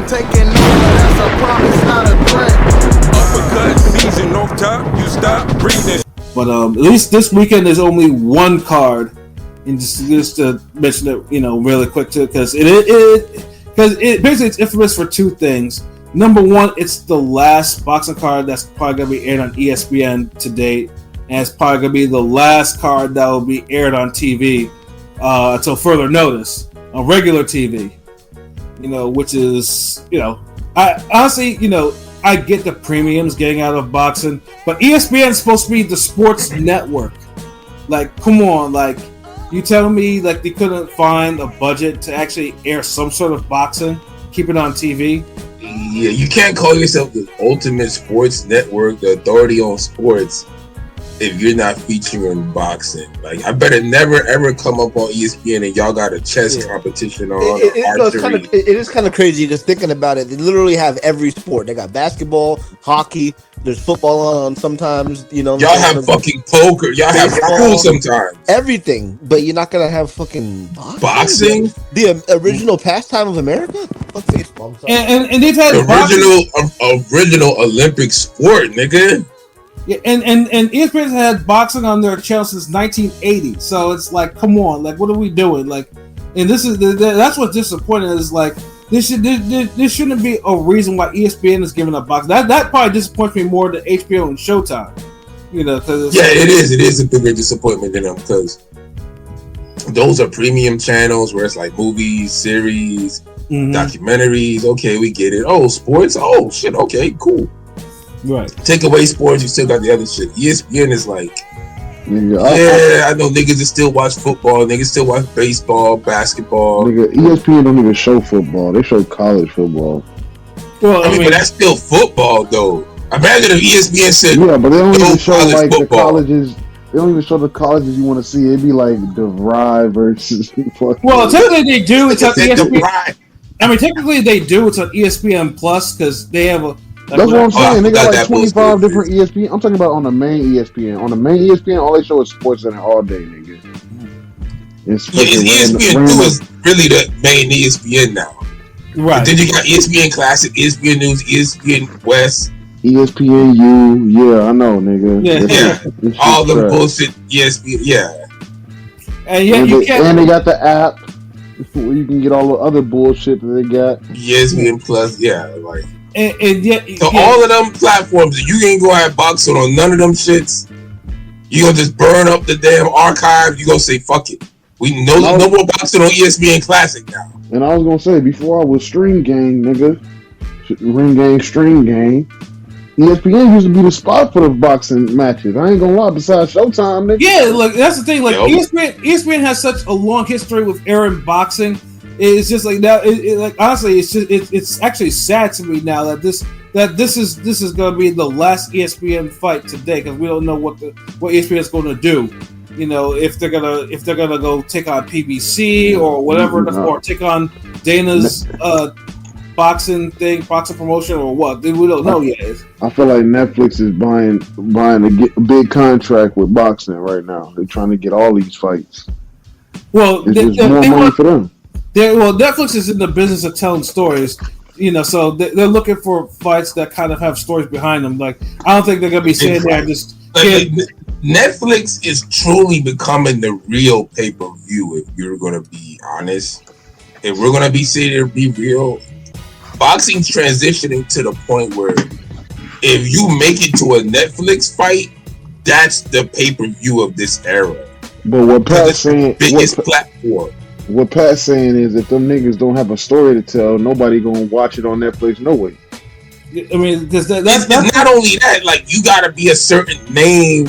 I'm taking over, that's a promise, not a threat. Uppercut season off top, you stop breathing. But at least this weekend there's only one card, and just to mention it, really quick too, because basically it's infamous for two things. Number one, it's the last boxing card that's probably gonna be aired on ESPN to date, and it's probably gonna be the last card that will be aired on TV until further notice on regular TV. Which is, I honestly, I get the premiums getting out of boxing, but ESPN is supposed to be the sports network. Like, come on, like, you telling me like they couldn't find a budget to actually air some sort of boxing, keep it on TV? Yeah, you can't call yourself the ultimate sports network, the authority on sports, if you're not featuring boxing. Like, I better never ever come up on ESPN and y'all got a chess competition on. It is kind of crazy just thinking about it. They literally have every sport. They got basketball, hockey, there's football on sometimes, Y'all have fucking poker. Y'all have pool sometimes. Everything, but you're not gonna have fucking boxing? The original pastime of America? Fuck baseball. And they've had original Olympic sport, nigga. Yeah, and ESPN had boxing on their channel since 1980. So it's like, come on, like, what are we doing? Like, and that's what's disappointing is like this shouldn't be a reason why ESPN is giving up boxing. That probably disappoints me more than HBO and Showtime. Because it is a bigger disappointment than them because those are premium channels where it's like movies, series, documentaries. Okay, we get it. Oh, sports. Oh shit. Okay, cool. Right. Take away sports, you still got the other shit. ESPN is like, I know niggas that still watch football, niggas still watch baseball, basketball. Nigga, ESPN don't even show football; they show college football. Well, I mean, but that's still football, though. Imagine if ESPN said, but they don't even show like football. The colleges. They don't even show the colleges you want to see. It'd be like DeVry versus. Well, technically they do. It's on ESPN. I mean, technically they do. It's on ESPN Plus because they have a. That's what I'm saying. They got like 25 different ESPN. I'm talking about on the main ESPN. On the main ESPN, all they show is sports center all day, nigga. ESPN 2 is really the main ESPN now. Right. But then you got ESPN Classic, ESPN News, ESPN West. ESPNU, yeah, I know, nigga. Yeah. All the bullshit ESPN, yeah. And they got the app where you can get all the other bullshit that they got. ESPN Plus, yeah, like. So all of them platforms, you ain't gonna have boxing on none of them shits. You gonna just burn up the damn archive. You gonna say fuck it. We no more boxing on ESPN Classic now. And I was gonna say before I was Stream Gang, nigga, Ring Gang, Stream Gang. ESPN used to be the spot for the boxing matches. I ain't gonna lie. Besides Showtime, nigga. Yeah, like that's the thing. Like ESPN has such a long history with airing boxing. It's just like that. Like honestly, it's actually sad to me now that this is going to be the last ESPN fight today because we don't know what ESPN is going to do. If they're gonna go take on PBC or whatever, or take on Dana's boxing promotion or what. We don't know yet. I feel like Netflix is buying a big contract with boxing right now. They're trying to get all these fights. Well, there's more money for them. Netflix is in the business of telling stories, so they're looking for fights that kind of have stories behind them. Like, I don't think they're going to be sitting there just... Netflix is truly becoming the real pay-per-view, if you're going to be honest. If we're going to be sitting there be real, boxing's transitioning to the point where if you make it to a Netflix fight, that's the pay-per-view of this era. But what Pat's saying... biggest platform. What Pat's saying is if them niggas don't have a story to tell, nobody gonna watch it on Netflix no way. I mean, that's not only that, like, you gotta be a certain name.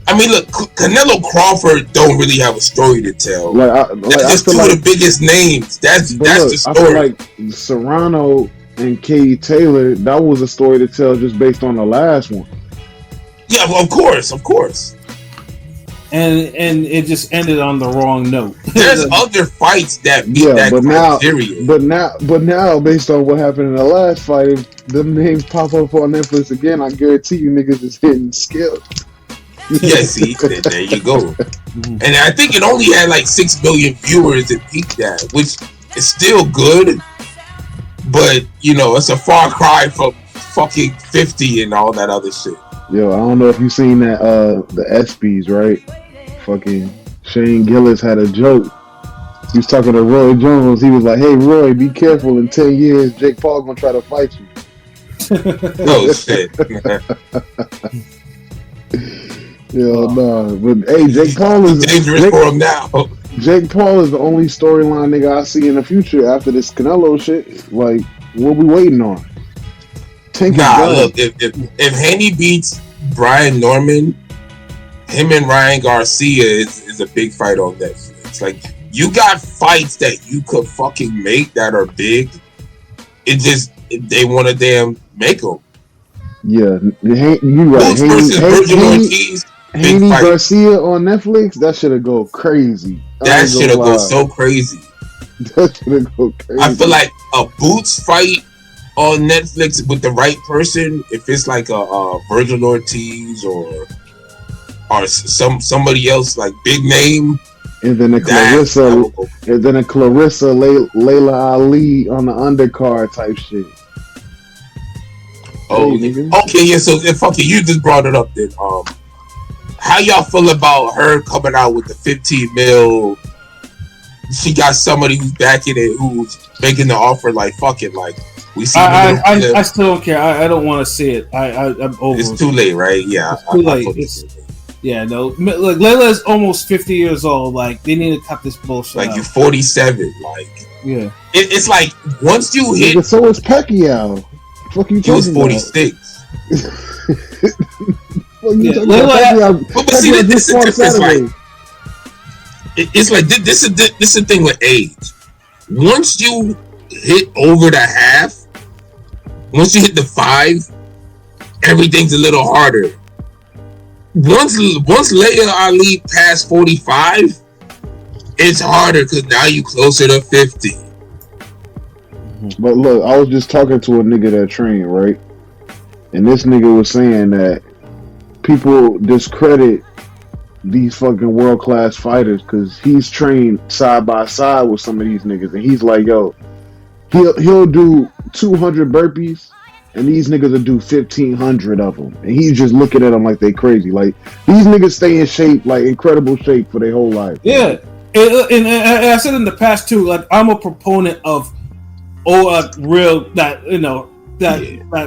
I mean, look, Canelo Crawford don't really have a story to tell. That's just two of the biggest names. That's the story. I feel like Serrano and Katie Taylor, that was a story to tell just based on the last one. Yeah, well, of course. And it just ended on the wrong note. There's other fights that meet that criteria. But now, based on what happened in the last fight, if them names pop up on Netflix again, I guarantee you niggas is hitting skills. Yeah, see, there you go. And I think it only had like 6 million viewers at peaked at, which is still good. but it's a far cry from fucking 50 and all that other shit. Yo, I don't know if you seen that the ESPYs, right? Fucking Shane Gillis had a joke. He was talking to Roy Jones. He was like, "Hey Roy, be careful. In 10 years, Jake Paul gonna try to fight you." Oh shit. Yo, nah. But hey, Jake Paul is dangerous for him now. Jake Paul is the only storyline nigga I see in the future after this Canelo shit. Like, what we waiting on? Look, if Haney beats Brian Norman, him and Ryan Garcia is a big fight on Netflix. Like, you got fights that you could fucking make that are big. It just, they want to damn make them. Yeah, you right. Haney Garcia on Netflix, that should go crazy. That should go so crazy. That should go crazy. I feel like a Boots fight on Netflix with the right person, if it's like a Virgil Ortiz or somebody else like big name, and then a Clarissa Layla Ali on the undercard type shit. Oh, okay, yeah. So fuck it, you just brought it up then. How y'all feel about her coming out with the 15 mil? She got somebody who's backing it, who's making the offer. Like fuck it, like we see. I still don't care. I don't want to see it. I'm over. It's too late, right? Yeah, it's too late. Yeah, no. Look, Layla is almost 50 years old. Like they need to cut this bullshit. Like out. you're 47. Like yeah, it's like once you hit. So is Pacquiao. Fuck you. He was 46. But see, this is different. Like, it's like this is the thing with age. Once you hit over the half, once you hit the 5, everything's a little harder. Once Layla Ali passed 45, it's harder because now you closer to 50. But look, I was just talking to a nigga that trained, right? And this nigga was saying that people discredit these fucking world-class fighters because he's trained side by side with some of these niggas, and he's like, yo, he'll do 200 burpees, and these niggas will do 1,500 of them, and he's just looking at them like they crazy. Like these niggas stay in shape, like incredible shape for their whole life. Yeah, and I said in the past too, like I'm a proponent of real that you know that. Yeah. I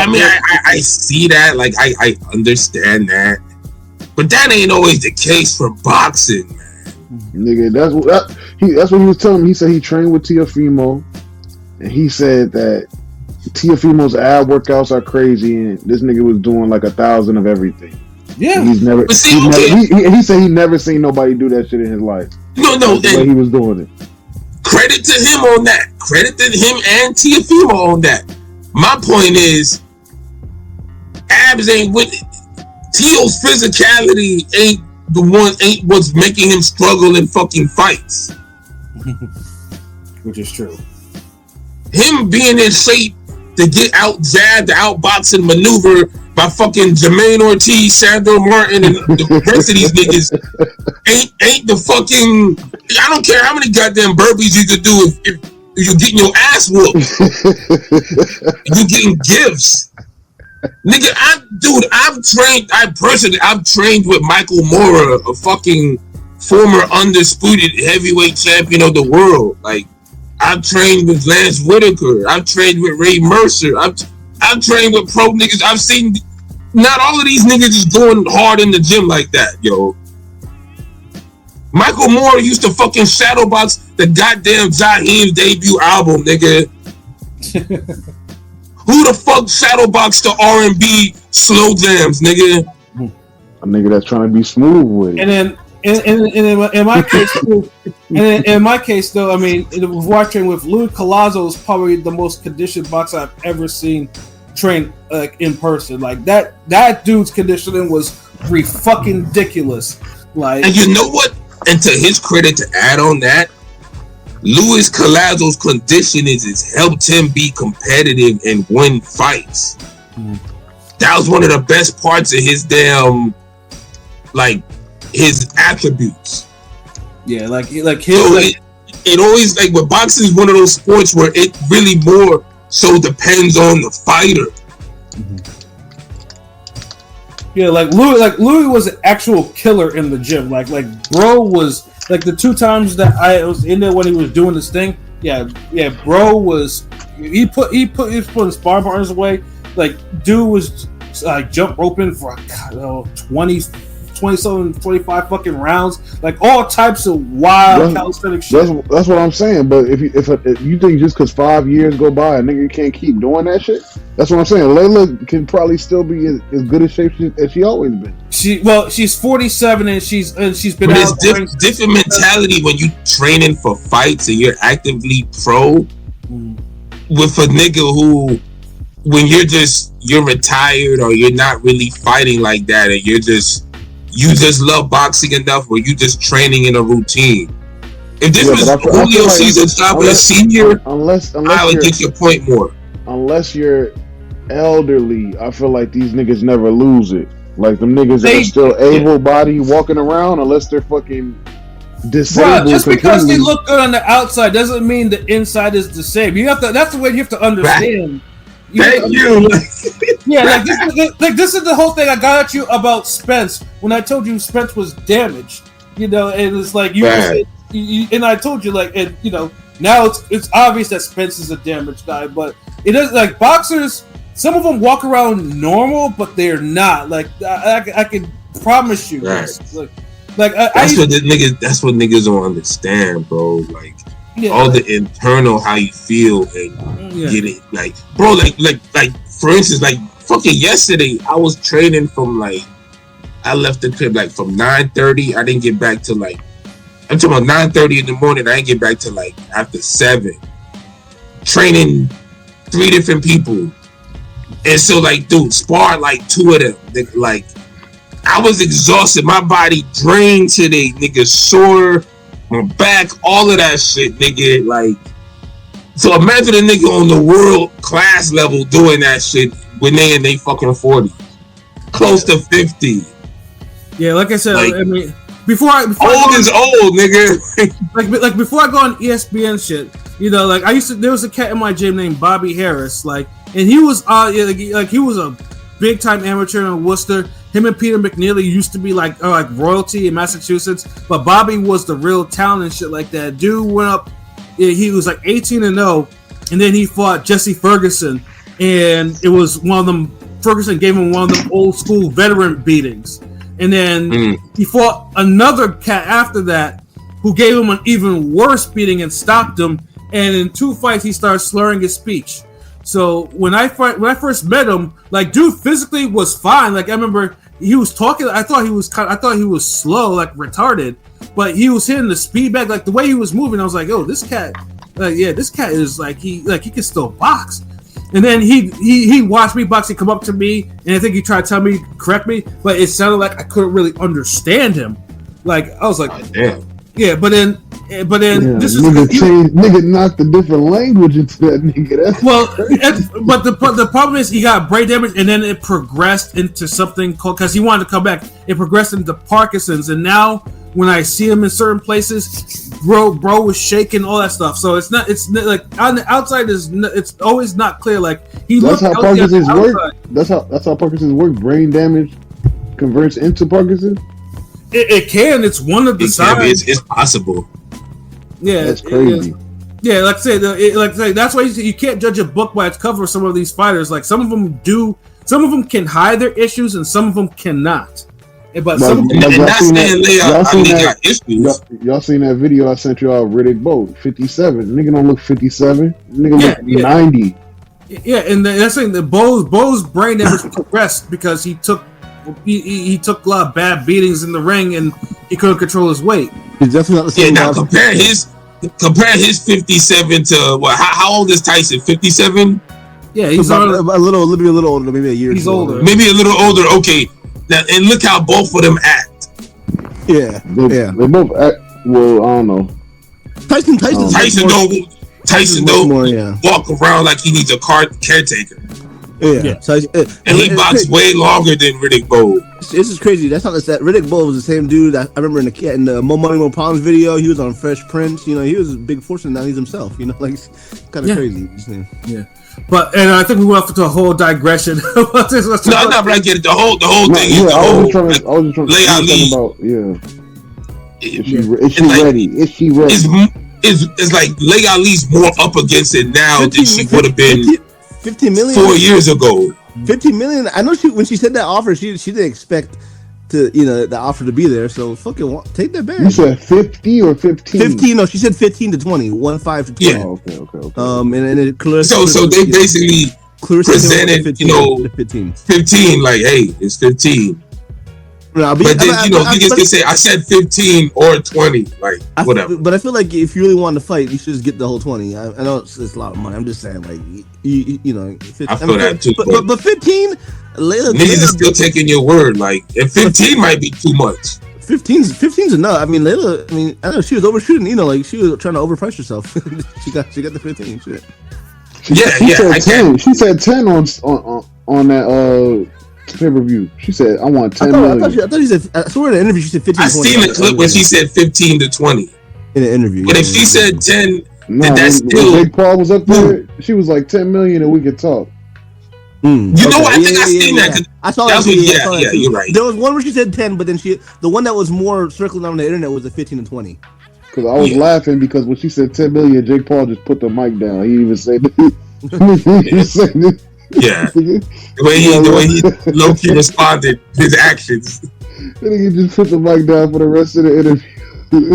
mean, I see that, like I understand that. But that ain't always the case for boxing, man. Nigga, that's what he was telling me. He said he trained with Teofimo, and he said that Teofimo's ab workouts are crazy, and this nigga was doing like 1,000 of everything. Yeah, he's never. He said he never seen nobody do that shit in his life. No, the way he was doing it. Credit to him on that. Credit to him and Teofimo on that. My point is, abs ain't with it. Teo's physicality ain't what's making him struggle in fucking fights. Which is true. Him being in shape to get out jabbed, outbox and maneuver by fucking Jermaine Ortiz, Sandor Martin, and the rest of these niggas ain't the fucking. I don't care how many goddamn burpees you could do if you're getting your ass whooped. You're getting gifts. Nigga, I've trained with Michael Mora, a fucking former undisputed heavyweight champion of the world. Like, I've trained with Lance Whitaker. I've trained with Ray Mercer. I've trained with pro niggas. I've seen not all of these niggas is going hard in the gym like that, yo. Michael Moore used to fucking shadowbox the goddamn Zaheem's debut album, nigga. Who the fuck shadowboxed the R&B slow jams, nigga? A nigga that's trying to be smooth with it. And then in my case, though, I mean, watching with Louis Collazo is probably the most conditioned boxer I've ever seen train in person. Like that dude's conditioning was fucking ridiculous. Like, and you know what? And to his credit, to add on that, Luis Collazo's conditioning has helped him be competitive and win fights. That was one of the best parts of his damn, like, his attributes. Yeah, like his. So it always like, but boxing is one of those sports where it really more so depends on the fighter. Yeah, like Louis was an actual killer in the gym. Like bro was like the 2 times that I was in there when he was doing this thing. Yeah, bro was he put his sparring partners away. Like dude was jump roping for 20 something, 25 fucking rounds, like all types of wild calisthenic shit. That's what I'm saying. But if you think just because 5 years go by, a nigga can't keep doing that shit, that's what I'm saying. Layla can probably still be as good a shape as she always been. She's 47 and she's been. But it's different mentality when you training for fights and you're actively pro with a nigga who, when you're retired or you're not really fighting like that and you just love boxing enough where you just training in a routine. If this was Julio Cesar Chavez Senior, I would get your point more. Unless you're elderly, I feel like these niggas never lose it. Like them niggas that are still able-bodied walking around, unless they're fucking disabled. Bro, just because they look good on the outside doesn't mean the inside is disabled. You have to. That's the way you have to understand. Thank you. Yeah, this is the whole thing I got at you about Spence when I told you Spence was damaged. And it's like and I told you now it's obvious that Spence is a damaged guy, but it is like boxers. Some of them walk around normal, but they're not. Like I can promise you. Right. That's what niggas don't understand, bro. Like. Yeah, all the internal how you feel and get it, like bro, like for instance, like fucking yesterday I was training from I left the crib from 9:30. I didn't get back to I'm talking about 9:30 in the morning. I didn't get back to after 7. Training 3 different people, and so dude, sparred 2 of them. I was exhausted. My body drained today, nigga, sore. My back, all of that shit, nigga. So imagine a nigga on the world class level doing that shit when they in they fucking 40, close to 50. Yeah, like I said, I mean, before old is old, nigga. Before I go on ESPN shit, there was a cat in my gym named Bobby Harris, and he was he was a big time amateur in Worcester. Him and Peter McNeely used to be like royalty in Massachusetts, but Bobby was the real talent and shit like that. Dude went up, he was 18-0, and then he fought Jesse Ferguson, and it was one of them. Ferguson gave him one of them old school veteran beatings, and then he fought another cat after that who gave him an even worse beating and stopped him. And in 2 fights, he started slurring his speech. So when I first met him, dude physically was fine. I remember he was talking. I thought he was slow, retarded, but he was hitting the speed back, the way he was moving. I was like, oh, this cat, this cat is he can still box. And then he watched me box. He come up to me, and I think he tried to correct me, but it sounded like I couldn't really understand him. I was like, oh, damn. Yeah, but then this is nigga knocked a different language into that nigga. But the problem is he got brain damage, and then it progressed into something called, because he wanted to come back. It progressed into Parkinson's, and now when I see him in certain places, bro was shaking, all that stuff. So it's on the outside it's always not clear. That's how Parkinson's work. That's how Parkinson's work. Brain damage converts into Parkinson's. It can. It's one of the signs. It's possible. Yeah, that's crazy. Yeah, like I say, that's why you can't judge a book by its cover. Some of these fighters, some of them do. Some of them can hide their issues, and some of them cannot. But some of them, y'all seen that video I sent you out, Riddick Bowe, 57. Nigga don't look 57. Nigga look 90. Yeah, and that's saying that Bowe's brain damage progressed because he took a lot of bad beatings in the ring, and he couldn't control his weight. He's definitely not the same. Yeah, now compare his 57 to what? How old is Tyson? 57. Yeah, he's a little older, maybe a year. He's older. Maybe a little older. Okay, now and look how both of them act. Yeah, they both act. Well, I don't know. Tyson don't walk around like he needs a caretaker. Yeah. So and he boxed way longer than Riddick Bowe. This is crazy. That's not that Riddick Bowe was the same dude. I remember in the More Money More Problems video, he was on Fresh Prince. You know, he was a big force, and now he's himself. You know, like kind of crazy. Yeah. But I think we went off into a whole digression. No, but I get it. The whole thing is I was just trying to think about Is she ready? Is she ready? It's like Leigh Ali's more up against it now than she would have been 15 million 4 years ago. 15 million. I know when she said that offer, she didn't expect the offer to be there. So fucking take that back. You said 50 or 15? 15. No, she said 15 to 20. 15 to 20. Yeah. Okay. And it clear. So they basically presented 15 like, hey, it's 15. No, but then niggas can say I said 15 or 20, like whatever. But I feel like if you really want to fight, you should just get the whole 20. I know it's a lot of money. I'm just saying, like you know. 15, I feel that too. But 15, niggas is still taking your word. Like, and 15 might be too much. 15's enough. I mean, Layla. I know she was overshooting. You know, like she was trying to overprice herself. she got the 15. Shit. She said 10 on that pay-per-view. She said, I want 10 million. I thought she said, I swear in the interview she said 15. I seen the clip where she said 15 to 20 in the interview. But if she said 10, then that's still. When Jake Paul was up there, she was like 10 million and we could talk. You know what? I think I seen that. I saw that. Yeah, you're right. There was one where she said 10, but then the one that was more circling on the internet was a 15 and 20. Because I was laughing because when she said 10 million, Jake Paul just put the mic down. He even said that. Yeah, the way he low-key responded, his actions. And he just put the mic down for the rest of the interview.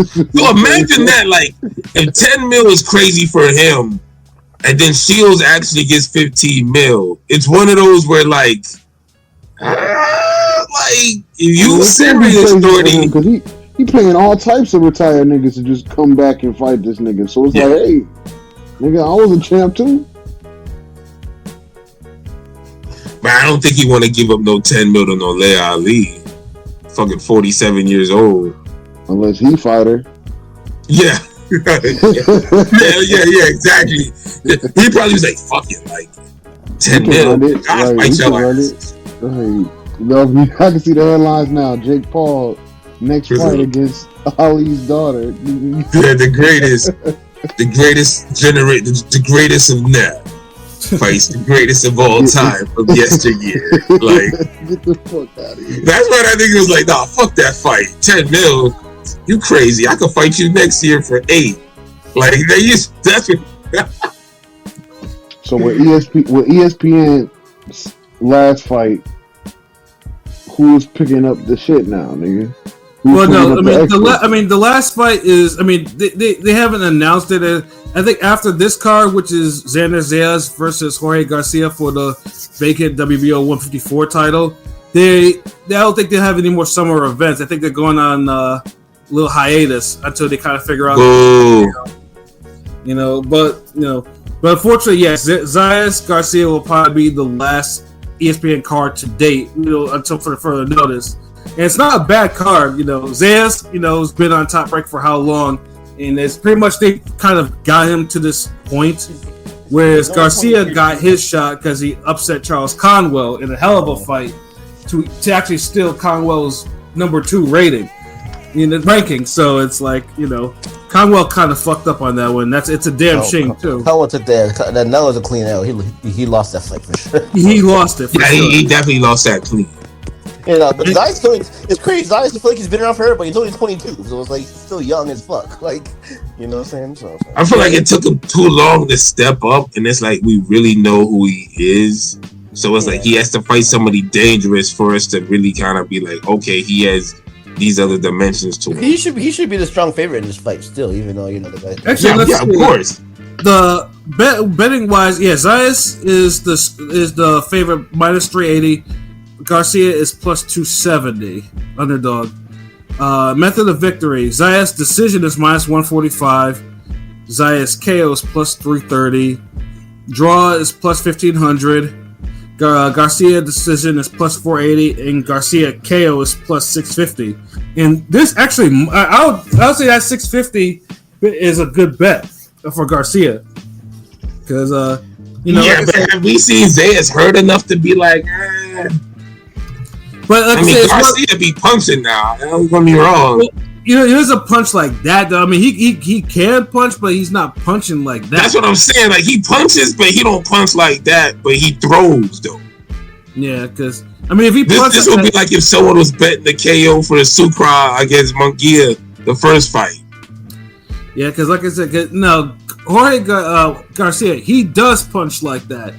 So imagine that, like, if 10 mil is crazy for him, and then Shields actually gets 15 mil, it's one of those where, like you serious, Shorty. Because he paying all types of retired niggas to just come back and fight this nigga. So it's like, hey, nigga, I was a champ too. But I don't think he want to give up no 10 mil to no Leigh Ali. Fucking 47 years old. Unless he fight her. Yeah. yeah, exactly. He probably was like, fuck it, like 10 mil. I'll fight your ass. I can see the headlines now. Jake Paul next fight against Ali's daughter. Yeah, the greatest of now. Fights the greatest of all time from yesteryear. Like, get the fuck out of here. That's why I think it was like, nah, fuck that fight. 10 mil, you crazy. I could fight you next year for 8. Like, they used definitely. So with ESPN's last fight, who's picking up the shit now, nigga? Well, no, the last fight is, they haven't announced it. I think after this card, which is Xander Zayas versus Jorge Garcia for the vacant WBO 154 title, I don't think they have any more summer events. I think they're going on a little hiatus until they kind of figure out. But unfortunately, yes, Zayas Garcia will probably be the last ESPN card to date, until for further notice. And it's not a bad card, Zayas, has been on Top Rank for how long, and it's pretty much they kind of got him to this point, whereas Garcia got his shot because he upset Charles Conwell in a hell of a fight to actually steal Conwell's number 2 rating in the ranking. So it's like, Conwell kind of fucked up on that one. It's a damn shame too. Conwell took that was a clean L. He lost that fight for sure. He lost it. He definitely lost that clean. But Zayas, it's crazy. Zayas, I feel like he's been around forever, but he's only 22, so it's like he's still young as fuck. Like, you know what I'm saying? So I feel like it took him too long to step up, and it's like we really know who he is. So it's like he has to fight somebody dangerous for us to really kind of be like, okay, he has these other dimensions to him. He should be the strong favorite in this fight still, even though the guy. Actually, of course. The betting wise, Zayas is the favorite minus 380. Garcia is plus 270 underdog. Method of victory: Zayas decision is minus 145. Zayas KO is plus 330. Draw is plus 1500. Garcia decision is plus 480, and Garcia KO is plus 650. And this actually, I would say that 650 is a good bet for Garcia, because You know, yeah, but have we seen Zayas hurt enough to be like? But like I mean, Garcia be punching now. Don't get me wrong. Well, you know, there's a punch like that. Though. I mean, he can punch, but he's not punching like that. That's what I'm saying. Like he punches, but he don't punch like that. But he throws though. Yeah, because I mean, if he this would be like if someone was betting the KO for the Sucra against Munguia the first fight. Yeah, because like I said, no, Jorge Garcia, he does punch like that,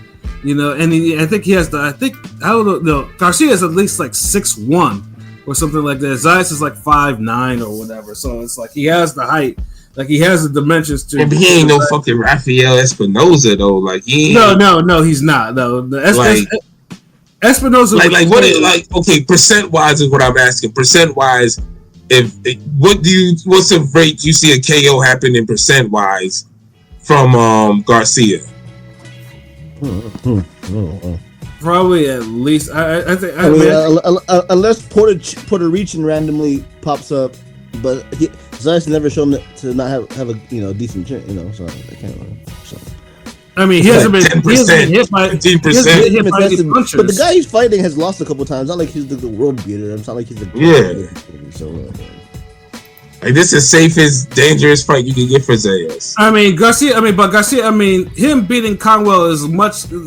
you know, and I think he has I don't know, Garcia is at least like 6'1" or something like that. Zayas is like 5'9" or whatever, so it's like he has the height, like he has the dimensions to. But he ain't no fucking Rafael Espinoza though, like he ain't. No, he's not though. Espinoza, like what? Okay, percent wise is what I'm asking. Percent wise. What's the rate you see a KO happening percent wise from Garcia? Probably at least I think. Unless Puerto Rican randomly pops up, but Zayas never shown to not have a decent chin, so I can't remember. So. I mean, he hasn't been 10%, hit by 15%. But the guy he's fighting has lost a couple times. Not like he's the world beater. It's not like he's the So, like this is safest, dangerous fight you can get for Zayas. I mean, Garcia. Him beating Conwell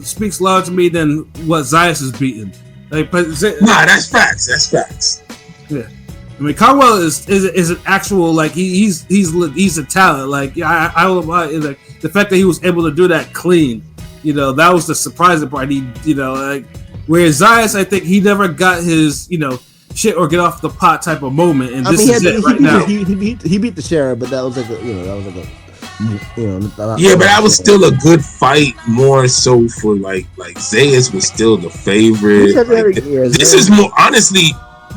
speaks louder to me than what Zayas is beating. Like, that's facts. Yeah. I mean, Conwell is an actual like he's a talent. Like I like the fact that he was able to do that clean. That was the surprising part. Whereas Zayas, I think he never got his shit or get off the pot type of moment, and this is it right now. He beat the sheriff, but that was like yeah, but that was still a good fight. More so for like Zayas was still the favorite. This is more honestly.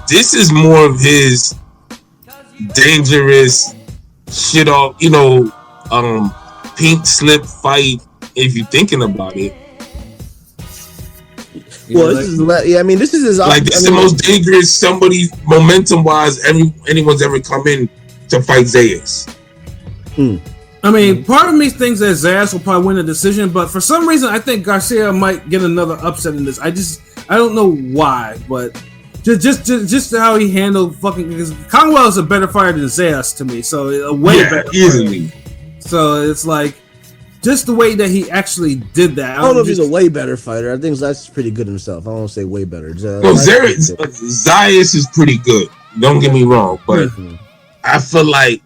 This is more of his dangerous shit off, pink slip fight. If you're thinking about it, this is his. This is the most dangerous somebody momentum wise anyone's ever come in to fight Zayas. I mean, part of me thinks that Zayas will probably win the decision, but for some reason, I think Garcia might get another upset in this. I don't know why, but. Just how he handled fucking because Conwell is a better fighter than Zayas to me, so a way better easily. So it's like just the way that he actually did that. I don't know if he's a way better fighter. I think Zayas is pretty good himself. I don't want to say way better. Zayas is pretty good. Don't get me wrong, but I feel like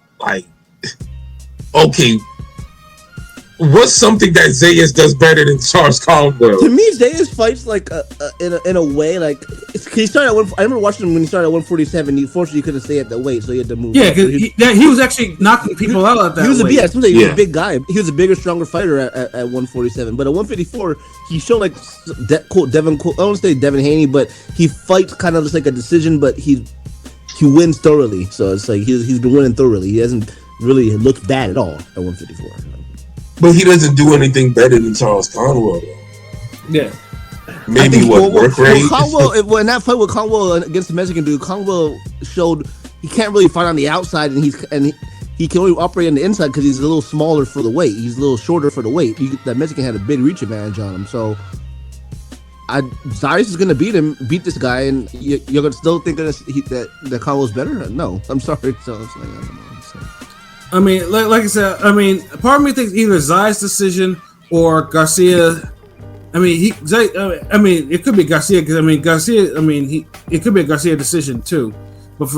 okay. What's something that Zayas does better than Charles Conwell? To me, Zayas fights like in a way like he started at I remember watching him when he started at 147. Fortunately, he couldn't stay at the weight, so he had to move. Yeah, because he was actually knocking people out at that. He was he was a big guy. He was a bigger, stronger fighter at 147. But at 154, he showed like Devin. I don't want to say Devin Haney, but he fights kind of just like a decision, but he wins thoroughly. So it's like he's been winning thoroughly. He hasn't really looked bad at all at 154. But he doesn't do anything better than Charles Conwell, though. Yeah. Maybe work rate? Conwell, in that fight with Conwell against the Mexican dude, Conwell showed he can't really fight on the outside, and he can only operate on the inside because he's a little smaller for the weight. He's a little shorter for the weight. That Mexican had a big reach advantage on him. So Zayas is going to beat this guy, and you're going to still think that Conwell's better? No, I'm sorry. So it's like, I don't know. I mean, like I said, part of me thinks either Zayas' decision or Garcia. It could be Garcia because it could be a Garcia decision too. But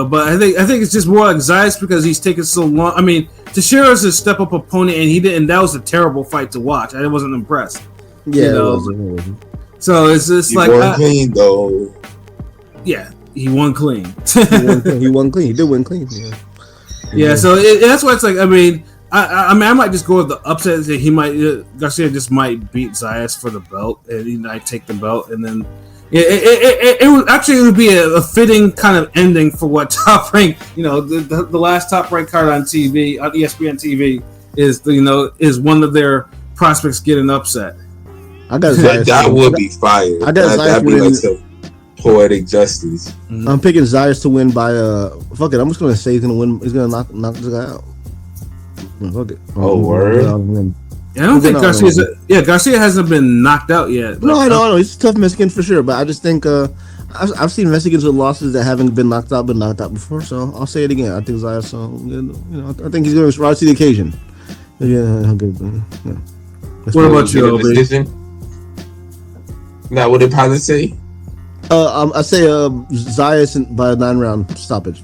but I think it's just more like Zayas because he's taken so long. I mean, Teixeira's a step up opponent, and he didn't. That was a terrible fight to watch. I wasn't impressed. Yeah, it wasn't. So it's just he won clean though. Yeah, he won clean. He won clean. He did win clean. Yeah. Yeah, so that's why it's like. I might just go with the upset. That Garcia just might beat Zayas for the belt, and he might take the belt, and then it would be a fitting kind of ending for what Top Rank, the last Top Rank card on TV on ESPN TV is one of their prospects getting upset. I got Zayas. That would be fire. That'd be like some poetic justice. Mm-hmm. I'm picking Zayas to win by fuck it. I'm just gonna say he's gonna win. He's gonna knock this guy out. Fuck it. Word. I don't think Garcia hasn't been knocked out yet. No, I know. He's a tough Mexican for sure, but I just think I've seen Mexicans with losses that haven't been knocked out before. So I'll say it again. I think Zayas. I think he's going to rise to the occasion. Yeah, good. Yeah. What about you, decision? Now, what did Pilot say? I say Zayas by a 9-round stoppage.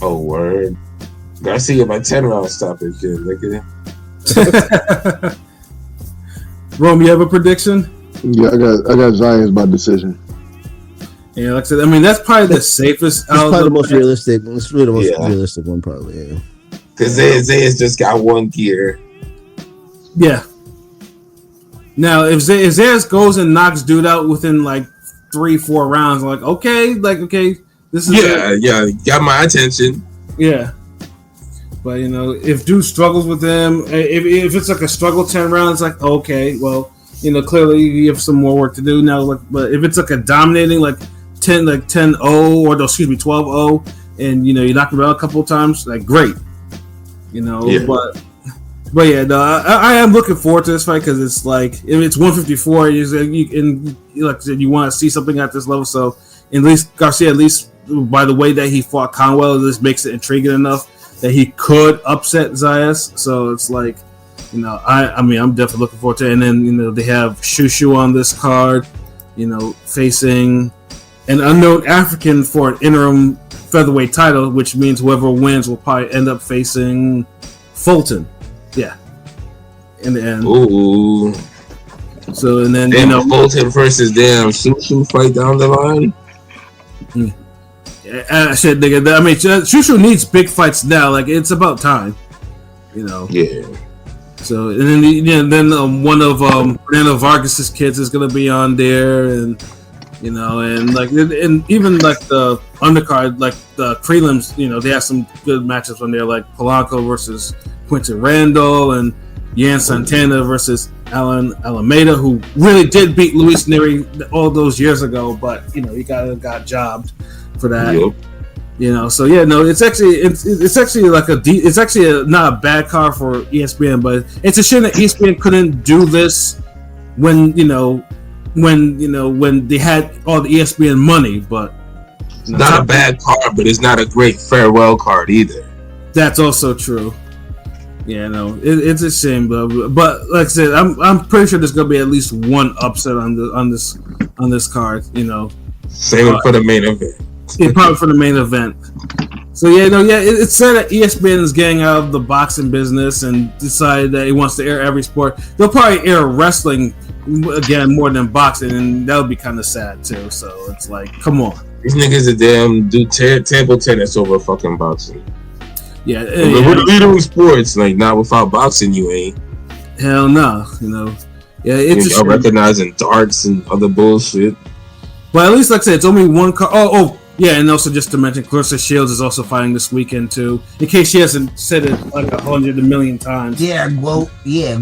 Oh, word. Garcia by 10-round stoppage. Yeah, look at it. Rome, you have a prediction? Yeah, I got Zayas by decision. Yeah, like I said, I mean that's probably the safest. It's probably the most realistic. It's really the most realistic one, probably. Yeah. Because Zayas just got one gear. Yeah. Now, if Zayas goes and knocks dude out within like 3-4 rounds, I'm like okay, this is got my attention. Yeah. But if dude struggles with them, if it's like a struggle 10 rounds, like okay, well, clearly you have some more work to do now. But if it's like a dominating 10-0 or 12-0, and you knock him out a couple of times, like great, But yeah, no, I am looking forward to this fight because it's like if it's 154, and like I said, you want to see something at this level. So at least Garcia, by the way that he fought Conwell, this makes it intriguing enough that he could upset Zayas. So it's like, I mean, I'm definitely looking forward to it. And then, they have Shushu on this card, facing an unknown African for an interim featherweight title, which means whoever wins will probably end up facing Fulton. Yeah. In the end. Ooh. So, and then, Fulton versus Shushu fight down the line. I said, nigga. I mean, Shushu needs big fights now. Like it's about time, Yeah. So and then one of Fernando Vargas's kids is gonna be on there, and and even like the undercard, like the prelims, they have some good matchups on there, like Polanco versus Quinton Randall and Yan Santana versus Alan Alameda, who really did beat Luis Neri all those years ago, but he got jobbed for that. Yep. So yeah, no, it's actually like it's actually not a bad card for ESPN, but it's a shame that ESPN couldn't do this when they had all the ESPN money. But it's not a bad card, but it's not a great farewell card either. That's also true. Yeah, no, it's a shame, but like I said, I'm pretty sure there's gonna be at least one upset on this card. Same for the main event. Yeah, probably for the main event. So it's said that ESPN is getting out of the boxing business and decided that it wants to air every sport. They'll probably air wrestling again more than boxing, and that would be kind of sad too. So it's like, come on, these niggas do table tennis over fucking boxing. Yeah, we're the leader in sports. Like, not without boxing, you ain't. Hell no, Yeah, it's recognizing darts and other bullshit. But at least, like I said, it's only one card. Oh, yeah, and also just to mention, Clarissa Shields is also fighting this weekend too. In case she hasn't said it like 100 million times. Yeah, whoa. Yeah,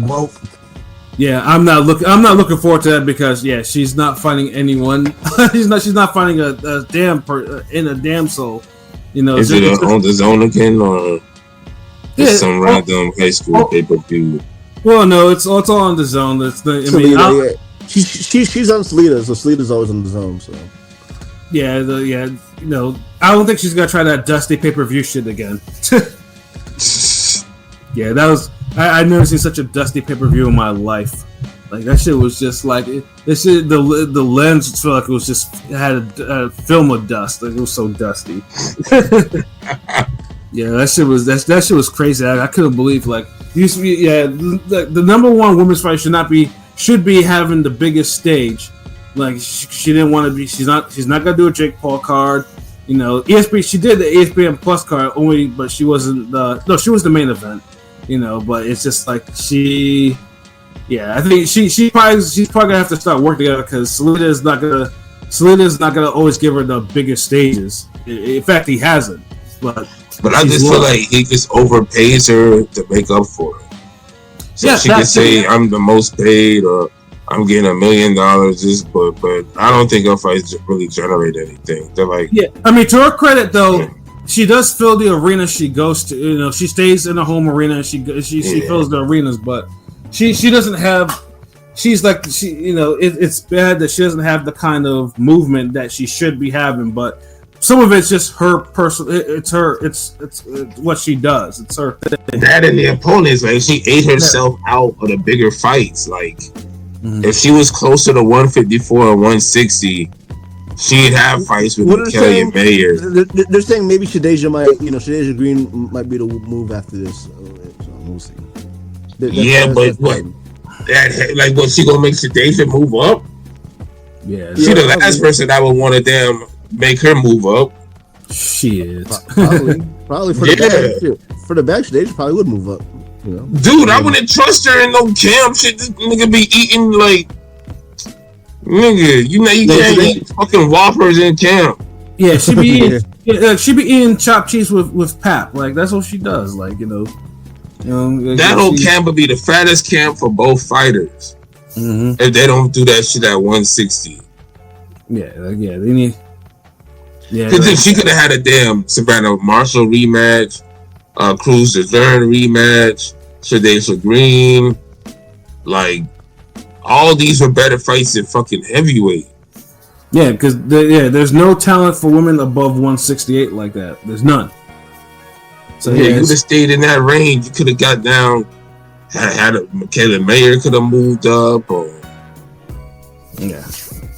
I'm not looking forward to that because she's not fighting anyone. she's not fighting a damn soul. Is it on the zone again, or some random high school pay-per-view? Well, no, it's all on the zone. She's on Salida, so Salida's always on the zone. So I don't think she's gonna try that dusty pay-per-view shit again. Yeah, that was. I've never seen such a dusty pay-per-view in my life. Like that shit was just like the lens felt like it had a film of dust. Like it was so dusty. Yeah, that shit was crazy. I couldn't believe the number one women's fight should be having the biggest stage. Like she didn't want to be. She's not gonna do a Jake Paul card. ESPN. She did the ESPN Plus card only, but she wasn't she was the main event. But it's just like she. Yeah, I think she's probably gonna have to start working together because Salida is not gonna always give her the biggest stages. In fact, he hasn't. But I just feel like he just overpays her to make up for it. So she can say I'm the most paid or I'm getting $1 million. But I don't think her fights really generate anything. They're like, yeah. I mean, to her credit though, she does fill the arena she goes to. She stays in a home arena and she fills the arenas, but. she doesn't have. She's like it's bad that she doesn't have the kind of movement that she should be having, but some of it's just her personal. It's her. It's what she does. It's her thing. That and the opponents, like she ate herself out of the bigger fights. Like if she was closer to 154 or 160, she'd have fights with Kelly and Mayer. They're saying maybe Shadeja Shadeja Green might be the move after this. So we'll see. But what? Like, was she gonna make Shadeja move up? Yeah, she the last person I would want to damn make her move up. She is probably for the bag. For the bag, Shadeja probably would move up. You know? Dude, I wouldn't trust her in no camp. Shit, this nigga be eating like nigga. You can't eat fucking Whoppers in camp. Yeah, she be eating, she be eating chopped cheese with pap. Like that's what she does. Like that whole camp would be the fattest camp for both fighters if they don't do that shit at 160. Yeah, they need. Yeah, because if she could have had a damn Savannah Marshall rematch, Cruz DeZern rematch, Shadeja Green, like all these were better fights than fucking heavyweight. Yeah, because there's no talent for women above 168 like that. There's none. So you would have stayed in that range. You could have got down. Had Michaela Mayer could have moved up, or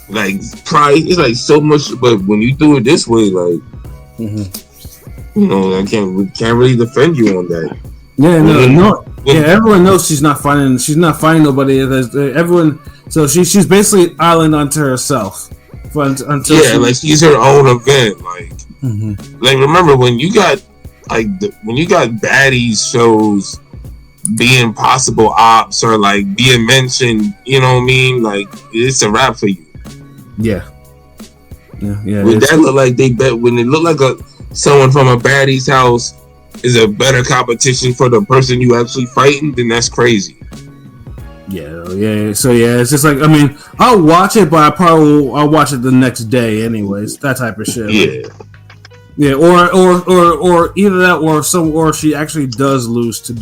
like probably it's like so much. But when you do it this way, like I can't really defend you on that. Yeah, everyone knows she's not finding nobody. Everyone, so she's basically island unto herself. Until she's her own event. Like remember when you got. When you got baddies shows being possible ops or like being mentioned, you know what I mean? Like it's a wrap for you. Yeah. Would that look like when it look like someone from a baddie's house is a better competition for the person you actually fighting? Then that's crazy. Yeah. So it's just like I'll watch it, but I'll watch it the next day anyways. That type of shit. Yeah. Yeah, or either that, or she actually does lose to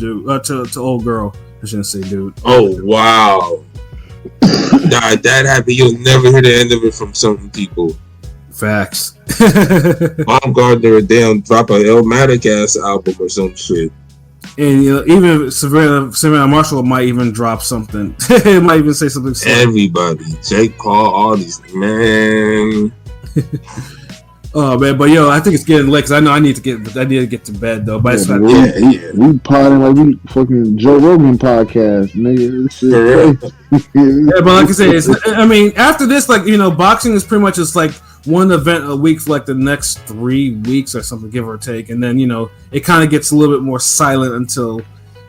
old girl. I shouldn't say dude. Oh wow, that happened. You'll never hear the end of it from some people. Facts. Baumgartner damn drop a Illmatic ass album or some shit. And even Savannah Marshall might even drop something. It might even say something. Everybody, Jake Paul, all these man. Oh man, but I think it's getting late because I know I need to get to bed though. But we potting like we fucking Joe Rogan podcast, nigga. This shit yeah, but like I say, after this, boxing is pretty much just like one event a week for like the next 3 weeks or something, give or take, and then it kind of gets a little bit more silent until.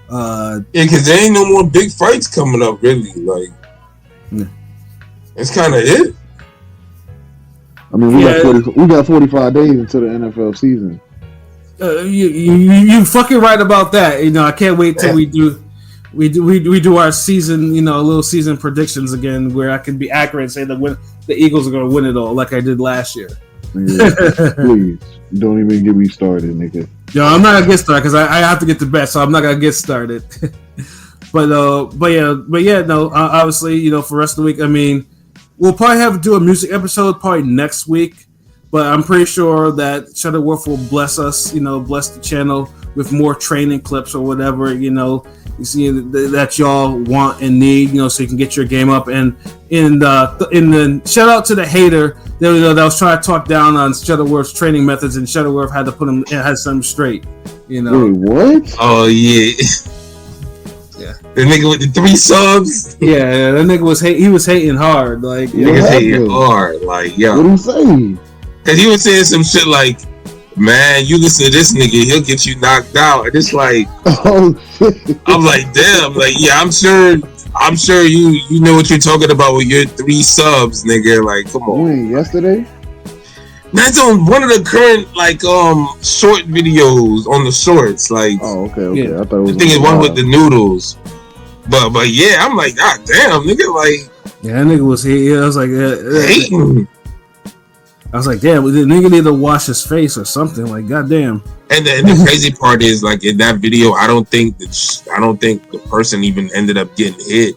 Because there ain't no more big fights coming up, really. It's kind of it. We got 45 days until the NFL season. You fucking right about that. I can't wait till we do our season, little season predictions again, where I can be accurate and say the Eagles are going to win it all, like I did last year. Yeah, please don't even get me started, nigga. I'm not gonna get started because I have to get to bed, so I'm not gonna get started. but obviously, for the rest of the week, we'll probably have to do a music episode probably next week, but I'm pretty sure that Shutterworth will bless us, bless the channel with more training clips or whatever, you see that y'all want and need, so you can get your game up. And in the shout out to the hater that was trying to talk down on Shutterworth's training methods, and Shutterworth had to set him straight, Wait, what? Oh yeah. The nigga with the 3 subs. Yeah, that nigga was hating hard. Like niggas hating hard. Like yo. What did he say? Cause he was saying some shit like, "Man, you listen to this nigga, he'll get you knocked out." And it's like, oh shit. I'm like, damn. Like, yeah, I'm sure you know what you're talking about with your 3 subs, nigga. Like, come on. Wait, yesterday? That's on one of the current short videos on the shorts. Like, oh okay. Yeah. I thought it was. I think it's one with the noodles. But yeah, I'm like, god damn, nigga, like. Yeah, that nigga was here. I was like, hating. I was like, damn, the nigga need to wash his face or something. Like, goddamn. And the crazy part is, like, in that video, I don't think the person even ended up getting hit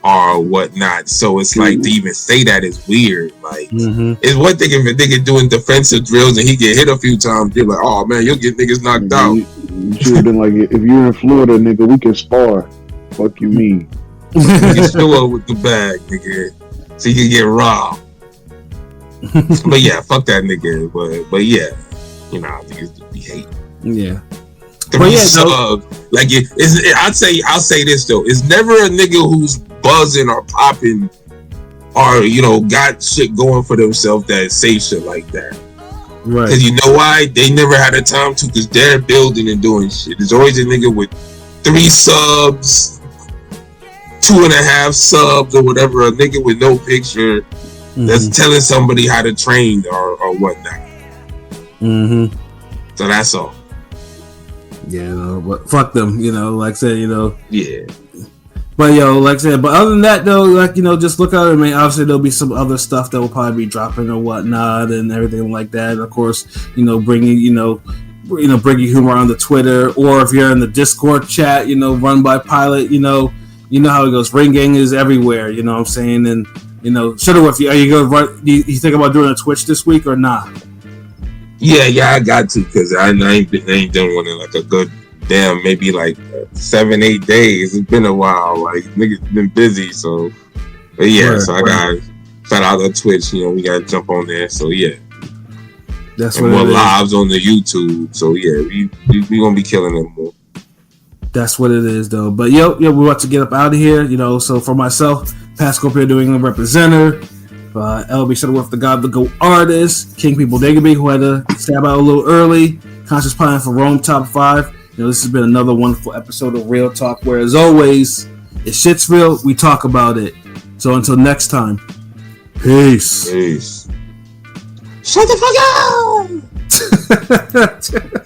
or whatnot. So it's like, to even say that is weird. Like, it's one thing if a nigga doing defensive drills and he get hit a few times, you're like, oh man, you'll get niggas knocked out. You should have been like, if you're in Florida, nigga, we can spar. Fuck you mean? You can show up with the bag, nigga, so you can get robbed. But yeah, fuck that nigga. But yeah, you know, I think it's to be hate. Yeah. Three subs. Like I'll say this though. It's never a nigga who's buzzing or popping or, you know, got shit going for themselves that say shit like that. Right. Because you know why? They never had a time to, because they're building and doing shit. There's always a nigga with 3 subs, 2.5 subs, or whatever, a nigga with no picture that's telling somebody how to train or whatnot. So that's all. Yeah, no, but fuck them, you know, like I said, you know. Yeah. But like I said, but other than that though, like, you know, just look out. I mean, obviously there'll be some other stuff that will probably be dropping or whatnot and everything like that. And of course, you know, bringing humor on the Twitter, or if you're in the Discord chat, you know, run by Pilot, you know how it goes. Ring Gang is everywhere, you know what I'm saying? And you know, Shuttleworth, are you gonna run? You think about doing a Twitch this week or not? Yeah, I got to, because I ain't done one in like a good damn, maybe like 7-8 days. It's been a while. Like, niggas been busy, so. But yeah, right, so I got shout out to Twitch. You know, we gotta jump on there. So yeah, that's and what more it lives on the YouTube. So yeah, we gonna be killing them more. That's what it is, though. But yo, we're about to get up out of here. You know, so for myself, Pascal here, New England representative. LB Shuttleworth, the God, the GOAT artist, King People Diggerby, who had to stab out a little early, Conscious Pine for Rome Top 5. You know, this has been another wonderful episode of Real Talk, where, as always, if shit's real, we talk about it. So until next time, peace. Shut the fuck up!